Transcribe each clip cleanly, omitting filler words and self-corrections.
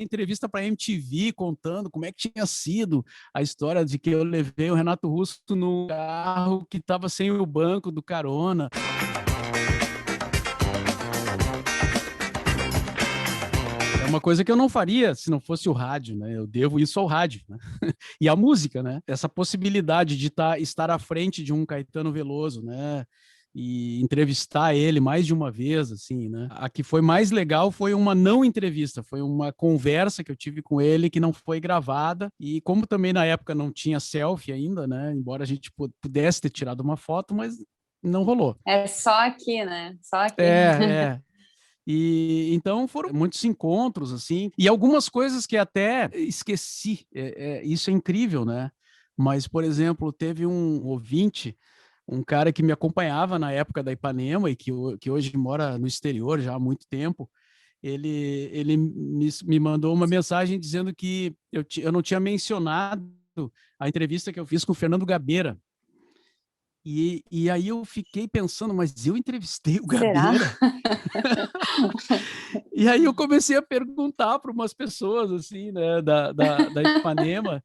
entrevista para MTV contando como é que tinha sido a história de que eu levei o Renato Russo no carro que estava sem o banco do carona. É uma coisa que eu não faria se não fosse o rádio, né? Eu devo isso ao rádio, né? E à música, né? Essa possibilidade de estar à frente de um Caetano Veloso, né? E entrevistar ele mais de uma vez, assim, né? A que foi mais legal foi uma não entrevista, foi uma conversa que eu tive com ele que não foi gravada. E como também na época não tinha selfie ainda, né? Embora a gente pudesse ter tirado uma foto, mas não rolou. É só aqui, né? Só aqui. É. E então foram muitos encontros, assim, e algumas coisas que até esqueci. Isso é incrível, né? Mas, por exemplo, teve um ouvinte, um cara que me acompanhava na época da Ipanema e que hoje mora no exterior já há muito tempo. Ele me mandou uma mensagem dizendo que eu não tinha mencionado a entrevista que eu fiz com o Fernando Gabeira. E aí eu fiquei pensando, mas eu entrevistei o Gabeira? E aí eu comecei a perguntar para umas pessoas, assim, né, da Ipanema.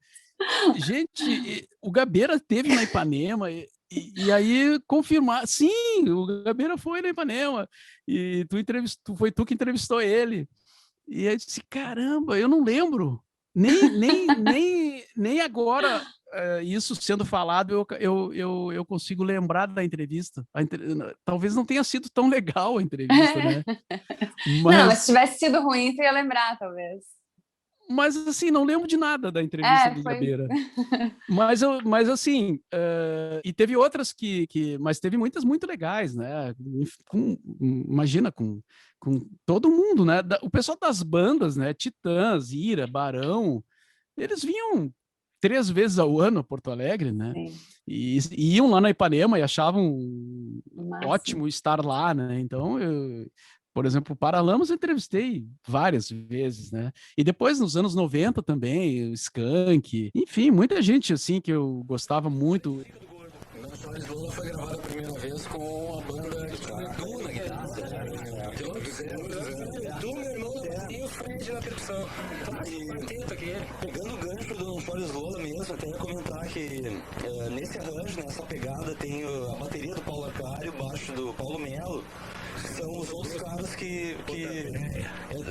Gente, o Gabeira teve na Ipanema, e aí confirmar, sim, o Gabeira foi na Ipanema, e foi tu que entrevistou ele. E eu disse, caramba, eu não lembro. Nem agora, isso sendo falado, eu consigo lembrar da entrevista. Talvez não tenha sido tão legal a entrevista, né? Não, mas se tivesse sido ruim, tu ia lembrar, talvez. Mas, assim, não lembro de nada da entrevista do Gabeira. Mas assim, e teve outras mas teve muitas muito legais, né? Imagina, com todo mundo, né? O pessoal das bandas, né? Titãs, Ira, Barão, eles vinham 3 vezes ao ano a Porto Alegre, né? E iam lá na Ipanema e achavam ótimo estar lá, né? Então, por exemplo, o Paralamas eu entrevistei várias vezes, né? E depois, nos anos 90 também, o Skank, enfim, muita gente, assim, que eu gostava muito. Lençóis Lula foi gravada a primeira vez com a banda Edu na guitarra, Edu, meu irmão, e o Fred na percussão. Pegando o gancho do Lençóis Lula mesmo, até ia comentar que nesse arranjo, nessa pegada, tem a bateria do Paulo Arcário, o baixo do Paulo Melo. São os outros caras que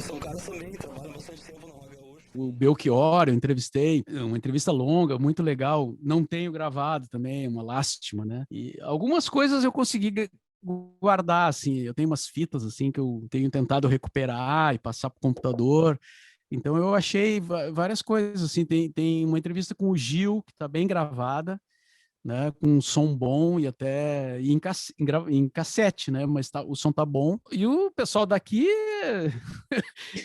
são caras também que trabalham bastante tempo na Rock Gaúcho. O Belchior, eu entrevistei, uma entrevista longa, muito legal. Não tenho gravado também, uma lástima, né? E algumas coisas eu consegui guardar, assim. Eu tenho umas fitas, assim, que eu tenho tentado recuperar e passar para o computador. Então eu achei várias coisas, assim. Tem uma entrevista com o Gil, que está bem gravada, né, com um som bom e até em cassete, né, mas o som tá bom. E o pessoal daqui,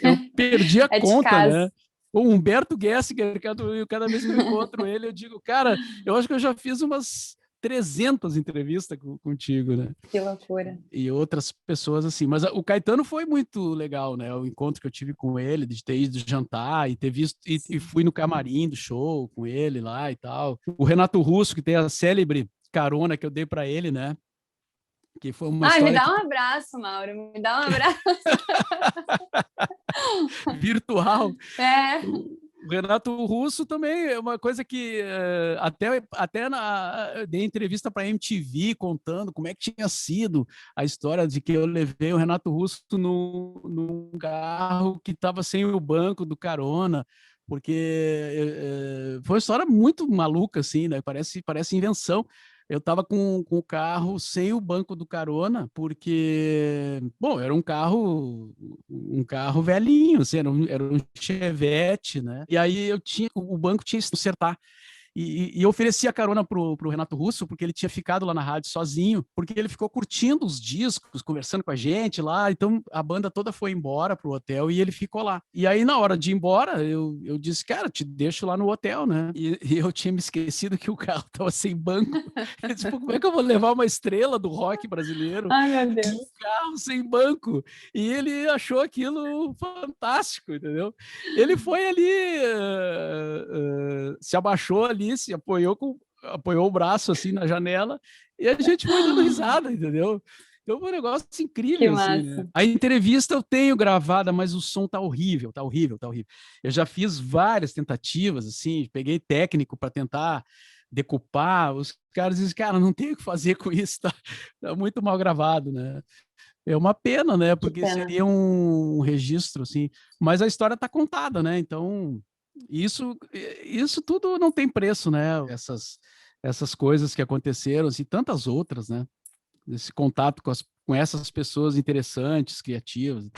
eu perdi a conta, né? O Humberto Gessinger, cada vez que eu encontro ele, eu digo, cara, eu acho que eu já fiz umas 300 entrevistas contigo, né? Que loucura. E outras pessoas assim. Mas o Caetano foi muito legal, né? O encontro que eu tive com ele, de ter ido jantar e ter visto, e fui no camarim do show com ele lá e tal. O Renato Russo, que tem a célebre carona que eu dei para ele, né? Que foi uma história. Me dá um abraço, Mauro, me dá um abraço. Virtual. O Renato Russo também é uma coisa que até dei entrevista para a MTV contando como é que tinha sido a história de que eu levei o Renato Russo num carro que estava sem o banco do carona, porque foi uma história muito maluca, assim, né? Parece invenção. Eu estava com o carro sem o banco do carona, porque, bom, era um carro velhinho, assim, era um Chevette, né? E aí o banco tinha que consertar. E eu ofereci a carona pro Renato Russo, porque ele tinha ficado lá na rádio sozinho, porque ele ficou curtindo os discos, conversando com a gente lá, então a banda toda foi embora pro hotel e ele ficou lá. E aí, na hora de ir embora, eu disse, cara, te deixo lá no hotel, né? E eu tinha me esquecido que o carro tava sem banco. Eu disse, como é que eu vou levar uma estrela do rock brasileiro? Ai, meu Deus. Um carro sem banco. E ele achou aquilo fantástico, entendeu? Ele foi ali, se abaixou ali, se apoiou o braço assim na janela e a gente foi dando risada, entendeu? Então foi um negócio Que incrível, assim, né? massa. A entrevista eu tenho gravada, mas o som tá horrível, tá horrível, tá horrível. Eu já fiz várias tentativas, assim, peguei técnico para tentar decupar. Os caras dizem, cara, não tem o que fazer com isso, tá muito mal gravado, né? É uma pena, né? Que Porque pena. seria um registro, assim. Mas a história tá contada, né? Então, isso tudo não tem preço, né? Essas coisas que aconteceram, assim, tantas outras, né? Esse contato com essas pessoas interessantes, criativas.